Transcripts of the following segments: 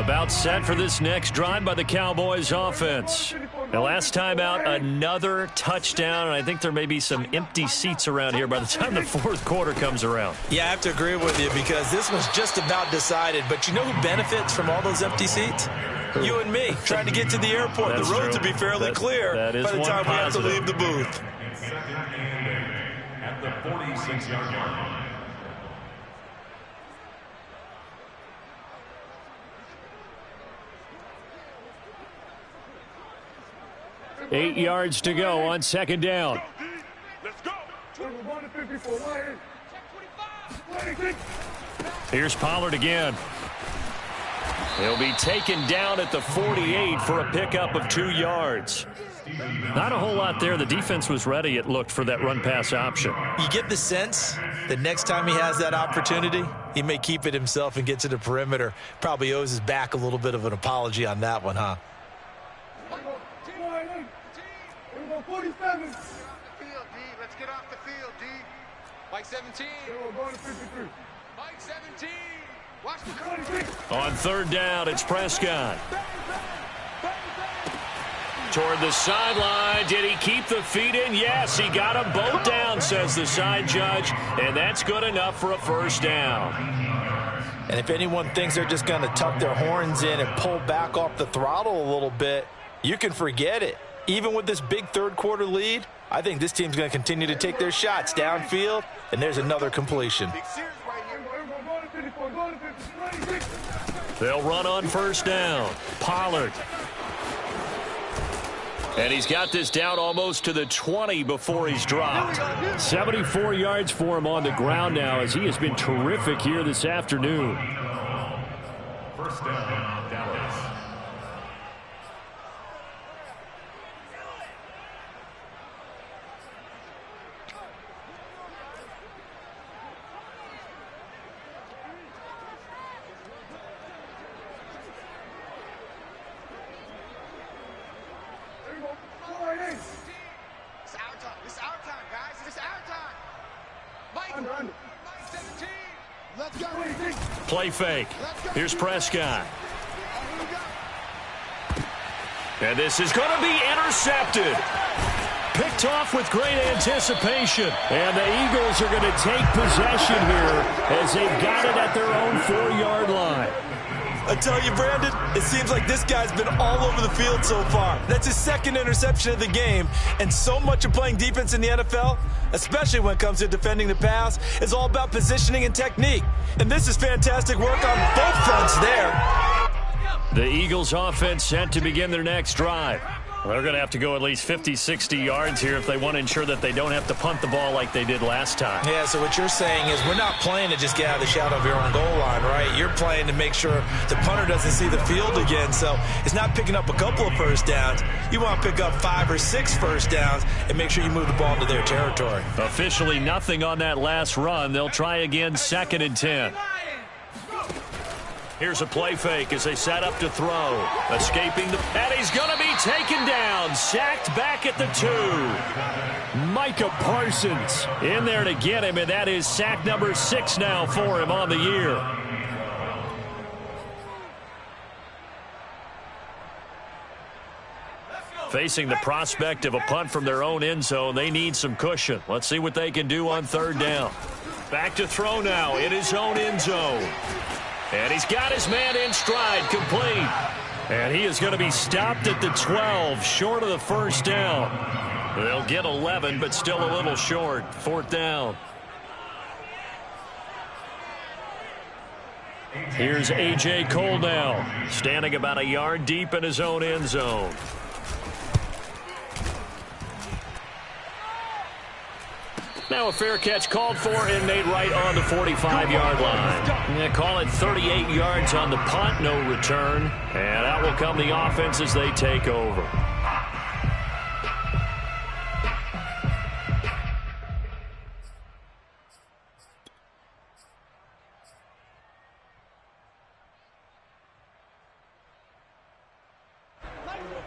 About set for this next drive by the Cowboys offense. The last time out, another touchdown, and I think there may be some empty seats around here by the time the fourth quarter comes around. Yeah, I have to agree with you because this was just about decided. But you know who benefits from all those empty seats? You and me, trying to get to the airport. The roads will be fairly clear by the time we have to leave the booth. At the 46-yard line. Eight yards to go on second down. Let's go. Here's Pollard again. He'll be taken down at the 48 for a pickup of 2 yards. Not a whole lot there. The defense was ready, it looked, for that run-pass option. You get the sense that next time he has that opportunity, he may keep it himself and get to the perimeter. Probably owes his back a little bit of an apology on that one, huh? 47. Let's get off the field, D. Mike 17. Mike 17. Watch the on third down, it's Prescott. Toward the sideline. Did he keep the feet in? Yes, he got them both down, says the side judge, and that's good enough for a first down. And if anyone thinks they're just going to tuck their horns in and pull back off the throttle a little bit, you can forget it. Even with this big third-quarter lead, I think this team's going to continue to take their shots downfield, and there's another completion. They'll run on first down. Pollard. And he's got this down almost to the 20 before he's dropped. 74 yards for him on the ground now as he has been terrific here this afternoon. First down, Dallas. Play fake. Here's Prescott. And this is going to be intercepted. Picked off with great anticipation. And the Eagles are going to take possession here as they've got it at their own 4-yard line. I tell you, Brandon, it seems like this guy's been all over the field so far. That's his second interception of the game. And so much of playing defense in the NFL, especially when it comes to defending the pass, is all about positioning and technique. And this is fantastic work on both fronts there. The Eagles offense set to begin their next drive. Well, they're going to have to go at least 50, 60 yards here if they want to ensure that they don't have to punt the ball like they did last time. Yeah, so what you're saying is we're not playing to just get out of the shadow of your own goal line, right? You're playing to make sure the punter doesn't see the field again. So it's not picking up a couple of first downs. You want to pick up 5 or 6 first downs and make sure you move the ball into their territory. Officially nothing on that last run. They'll try again 2nd and 10. Here's a play fake as they set up to throw. Escaping the... And he's going to be taken down. Sacked back at the 2. Micah Parsons in there to get him, and that is sack number 6 now for him on the year. Facing the prospect of a punt from their own end zone, they need some cushion. Let's see what they can do on third down. Back to throw now in his own end zone. And he's got his man in stride, complete. And he is going to be stopped at the 12, short of the first down. They'll get 11, but still a little short. 4th down. Here's A.J. Cole now, standing about a yard deep in his own end zone. Now a fair catch called for and made right on the 45-yard line. Yeah, call it 38 yards on the punt, no return. And out will come the offense as they take over.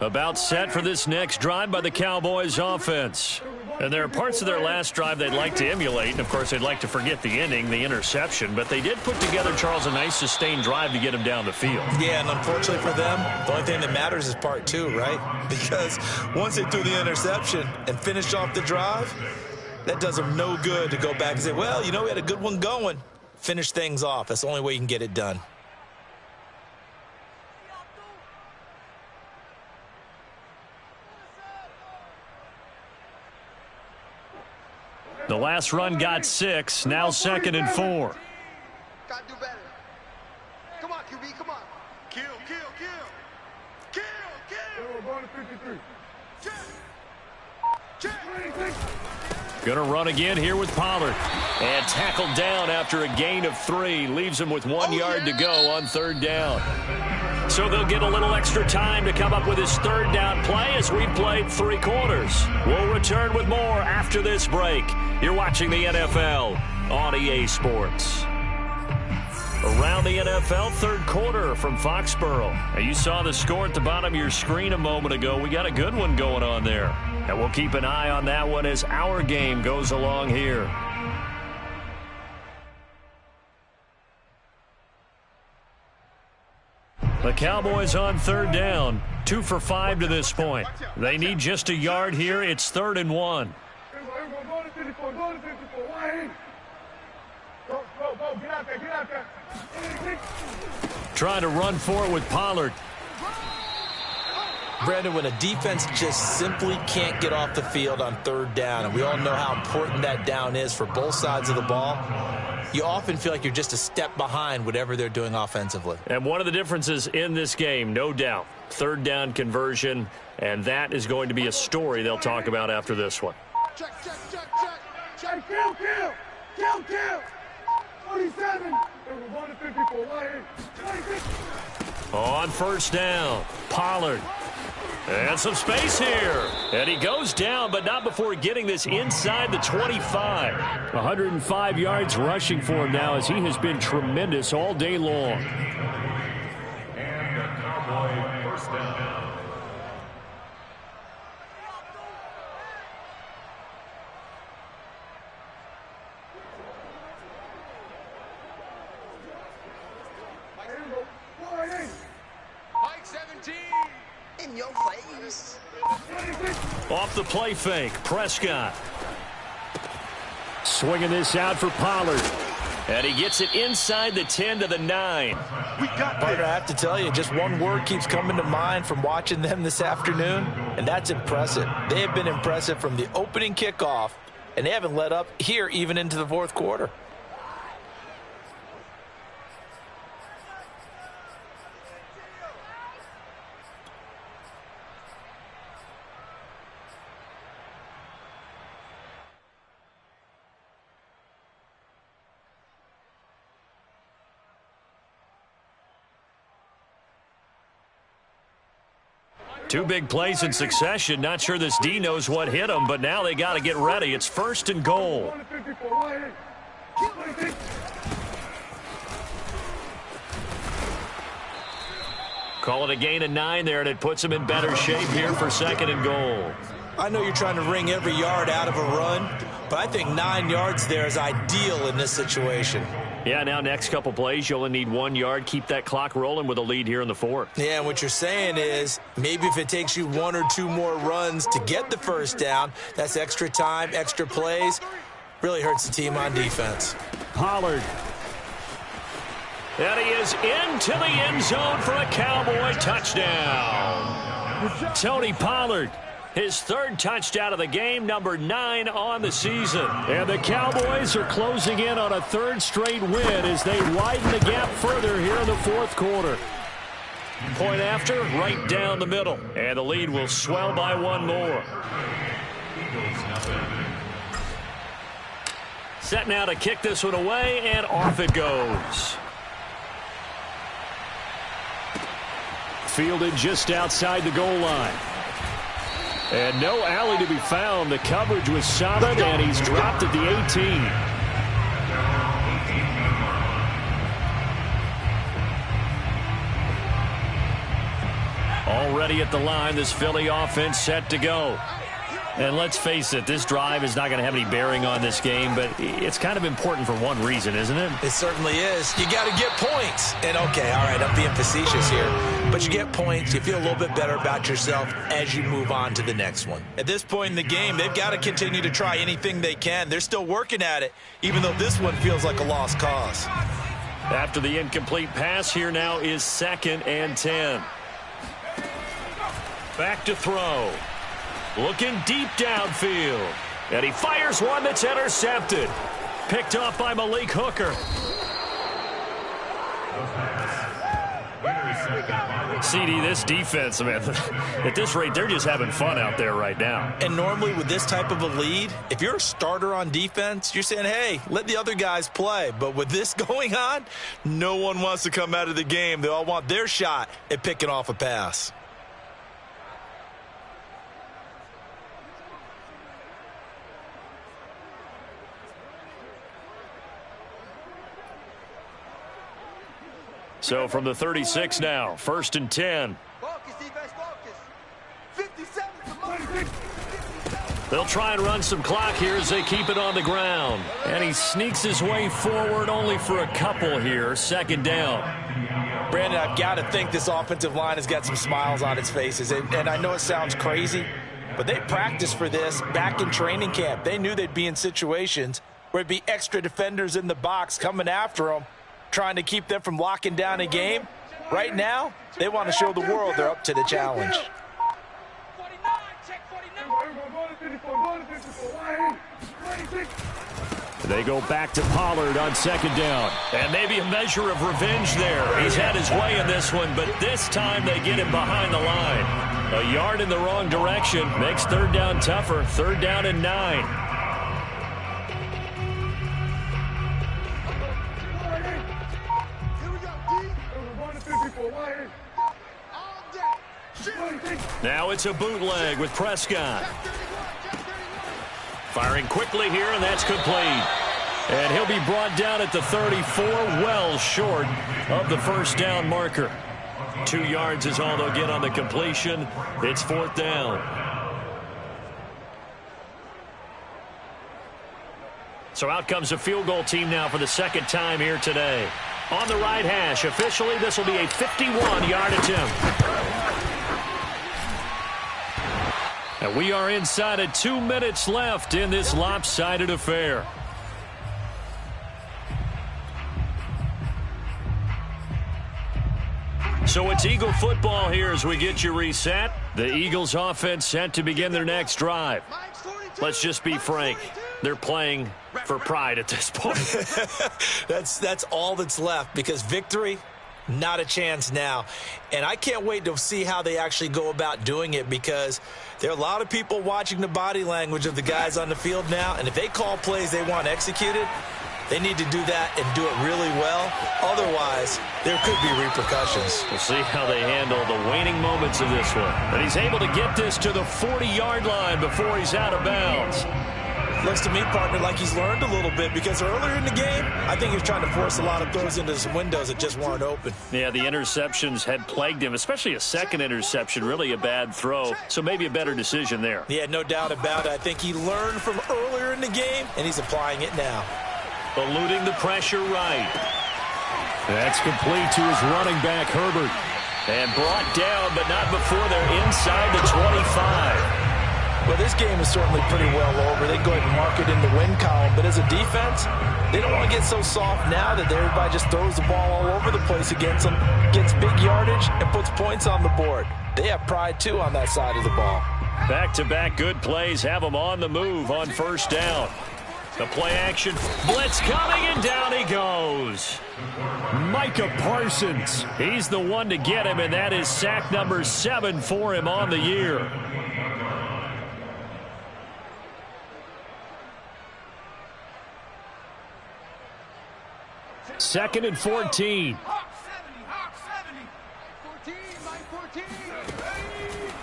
About set for this next drive by the Cowboys offense. And there are parts of their last drive they'd like to emulate, and of course they'd like to forget the ending, the interception, but they did put together, Charles, a nice sustained drive to get him down the field. Yeah, and unfortunately for them, the only thing that matters is part two, right? Because once they threw the interception and finished off the drive, that does them no good to go back and say, well, you know, we had a good one going. Finish things off. That's the only way you can get it done. The last run got 6, now 2nd and 4. Gotta do better. Come on, QB, come on. Kill, kill, kill. Kill, kill. We're going to 53. Check. Going to run again here with Pollard. And tackled down after a gain of 3. Leaves him with 1 yard to go on 3rd down. So they'll get a little extra time to come up with his 3rd down play as we've played 3 quarters. We'll return with more after this break. You're watching the NFL on EA Sports. Around the NFL, 3rd quarter from Foxborough. Now, you saw the score at the bottom of your screen a moment ago. We got a good one going on there. And we'll keep an eye on that one as our game goes along here. The Cowboys on 3rd down, 2 for 5 to this point. They need just a yard here. It's 3rd and 1. Trying to run for it with Pollard. Brandon, when a defense just simply can't get off the field on 3rd down, and we all know how important that down is for both sides of the ball, you often feel like you're just a step behind whatever they're doing offensively. And one of the differences in this game, no doubt, 3rd down conversion, and that is going to be a story they'll talk about after this one. Check, check, check, check. Check, kill, kill. Kill, kill. 47. We're going to 54. 26. On 1st down, Pollard. And some space here. And he goes down, but not before getting this inside the 25. 105 yards rushing for him now as he has been tremendous all day long. And a Cowboy 1st down. Mike 17. In your face. Off the play fake, Prescott. Swinging this out for Pollard. And he gets it inside the 10 to the 9. Partner, I have to tell you, just one word keeps coming to mind from watching them this afternoon, and that's impressive. They have been impressive from the opening kickoff, and they haven't let up here even into the 4th quarter. Two big plays in succession. Not sure this D knows what hit him, but now they got to get ready. It's 1st and goal. Call it a gain of 9 there, and it puts him in better shape here for 2nd and goal. I know you're trying to wring every yard out of a run, but I think 9 yards there is ideal in this situation. Yeah, now next couple plays, you only need 1 yard. Keep that clock rolling with a lead here in the 4th. Yeah, and what you're saying is maybe if it takes you 1 or 2 more runs to get the 1st down, that's extra time, extra plays. Really hurts the team on defense. Pollard. And he is into the end zone for a Cowboy touchdown. Tony Pollard. His 3rd touchdown of the game, number 9 on the season. And the Cowboys are closing in on a 3rd straight win as they widen the gap further here in the 4th quarter. Point after, right down the middle. And the lead will swell by 1 more. Set now to kick this one away, and off it goes. Fielded just outside the goal line. And no alley to be found. The coverage was solid, and he's dropped at the 18. Already at the line, this Philly offense set to go. And let's face it, this drive is not going to have any bearing on this game, but it's kind of important for one reason, isn't it? It certainly is. You got to get points. And, okay, all right, I'm being facetious here. But you get points, you feel a little bit better about yourself as you move on to the next one. At this point in the game, they've got to continue to try anything they can. They're still working at it, even though this one feels like a lost cause. After the incomplete pass, here now is 2nd and 10. Back to throw. Looking deep downfield. And he fires one that's intercepted. Picked off by Malik Hooker. CD, this defense, man, at this rate, they're just having fun out there right now. And normally with this type of a lead, if you're a starter on defense, you're saying, hey, let the other guys play. But with this going on, no one wants to come out of the game. They all want their shot at picking off a pass. So from the 36 now, 1st and 10. Focus, defense, focus. 57. They'll try and run some clock here as they keep it on the ground. And he sneaks his way forward only for a couple here. 2nd down. Brandon, I've got to think this offensive line has got some smiles on its faces. And I know it sounds crazy, but they practiced for this back in training camp. They knew they'd be in situations where it'd be extra defenders in the box coming after them, trying to keep them from locking down a game. Right now, they want to show the world they're up to the challenge. They go back to Pollard on 2nd down. And maybe a measure of revenge there. He's had his way in this one, but this time they get him behind the line. A yard in the wrong direction makes 3rd down tougher. 3rd down and 9. Now it's a bootleg with Prescott. Firing quickly here, and that's complete. And he'll be brought down at the 34, well short of the 1st down marker. 2 yards is all they'll get on the completion. It's 4th down. So out comes a field goal team now for the 2nd time here today. On the right hash, officially this will be a 51-yard attempt. And we are inside of 2 minutes left in this lopsided affair. So it's Eagle football here as we get you reset. The Eagles offense set to begin their next drive. Let's just be frank. They're playing for pride at this point. That's all that's left, because victory, not a chance now. And I can't wait to see how they actually go about doing it, because there are a lot of people watching the body language of the guys on the field now, and if they call plays they want executed, they need to do that and do it really well. Otherwise, there could be repercussions. We'll see how they handle the waning moments of this one. But he's able to get this to the 40-yard line before he's out of bounds. Looks to me, partner, like he's learned a little bit, because earlier in the game, I think he was trying to force a lot of throws into some windows that just weren't open. Yeah, the interceptions had plagued him, especially a 2nd interception, really a bad throw. So maybe a better decision there. Yeah, no doubt about it. I think he learned from earlier in the game, and he's applying it now. Eluding the pressure right. That's complete to his running back, Herbert. And brought down, but not before they're inside the 25. Well, this game is certainly pretty well over. They go ahead and mark it in the win column. But as a defense, they don't want to get so soft now that everybody just throws the ball all over the place against them, gets big yardage, and puts points on the board. They have pride, too, on that side of the ball. Back-to-back good plays have them on the move on 1st down. The play action, blitz coming, and down he goes. Micah Parsons, he's the one to get him, and that is sack number 7 for him on the year. Second and 14.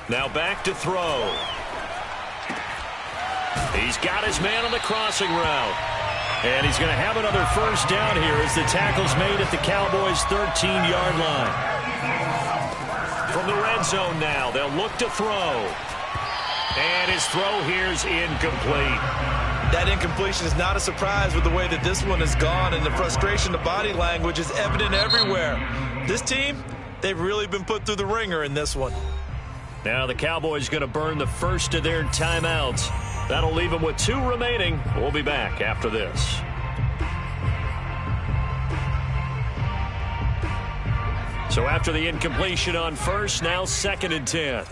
Now back to throw. He's got his man on the crossing route. And he's going to have another 1st down here as the tackle's made at the Cowboys' 13-yard line. From the red zone now, they'll look to throw. And his throw here's incomplete. That incompletion is not a surprise with the way that this one has gone, and the frustration, the body language is evident everywhere. This team, they've really been put through the ringer in this one. Now the Cowboys going to burn the first of their timeouts. That'll leave them with 2 remaining. We'll be back after this. So after the incompletion on first, now 2nd and 10.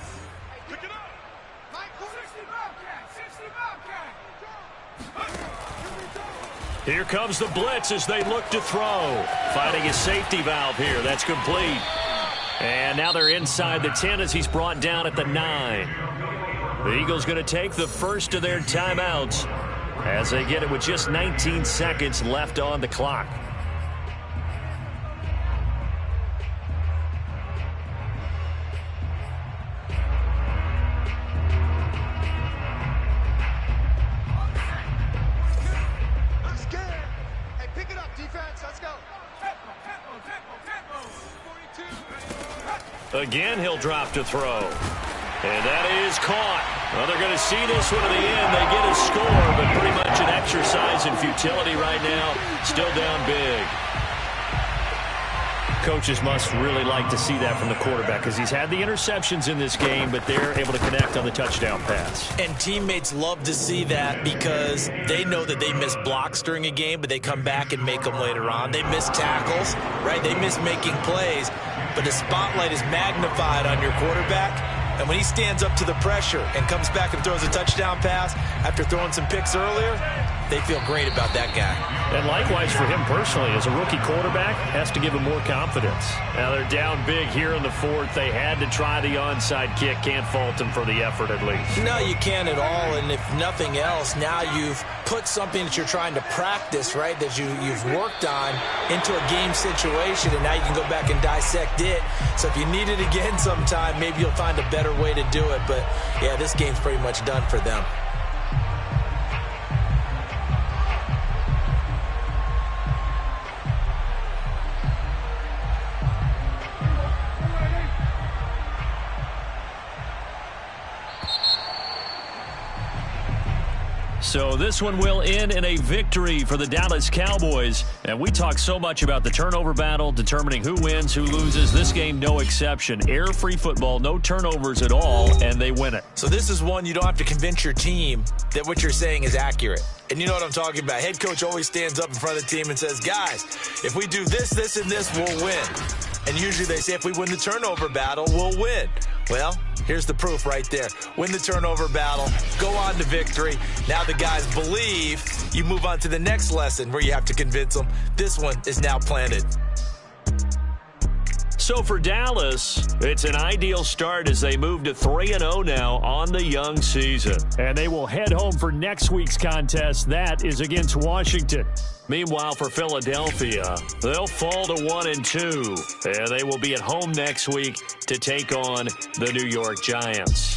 Here comes the blitz as they look to throw. Finding a safety valve here. That's complete. And now they're inside the 10 as he's brought down at the 9. The Eagles going to take the first of their timeouts as they get it with just 19 seconds left on the clock. Again, he'll drop to throw. And that is caught. Well, they're going to see this one to the end. They get a score, but pretty much an exercise in futility right now. Still down big. Coaches must really like to see that from the quarterback because he's had the interceptions in this game, but they're able to connect on the touchdown pass. And teammates love to see that because they know that they miss blocks during a game, but they come back and make them later on. They miss tackles, right? They miss making plays, but the spotlight is magnified on your quarterback. And when he stands up to the pressure and comes back and throws a touchdown pass after throwing some picks earlier, they feel great about that guy. And likewise for him personally, as a rookie quarterback, has to give him more confidence. Now they're down big here in the 4th. They had to try the onside kick. Can't fault them for the effort at least. No, you can't at all. And if nothing else, now you've put something that you're trying to practice, right, that you've worked on into a game situation, and now you can go back and dissect it. So if you need it again sometime, maybe you'll find a better way to do it. But, yeah, this game's pretty much done for them. So this one will end in a victory for the Dallas Cowboys. And we talk so much about the turnover battle, determining who wins, who loses. This game, no exception. Error-free football, no turnovers at all, and they win it. So this is one you don't have to convince your team that what you're saying is accurate. And you know what I'm talking about. Head coach always stands up in front of the team and says, guys, if we do this, this, and this, we'll win. And usually they say if we win the turnover battle, we'll win. Well, here's the proof right there. Win the turnover battle, go on to victory. Now the guys believe. You move on to the next lesson where you have to convince them. This one is now planted. So for Dallas, it's an ideal start as they move to 3-0 now on the young season. And they will head home for next week's contest. That is against Washington. Meanwhile, for Philadelphia, they'll fall to 1-2. And they will be at home next week to take on the New York Giants.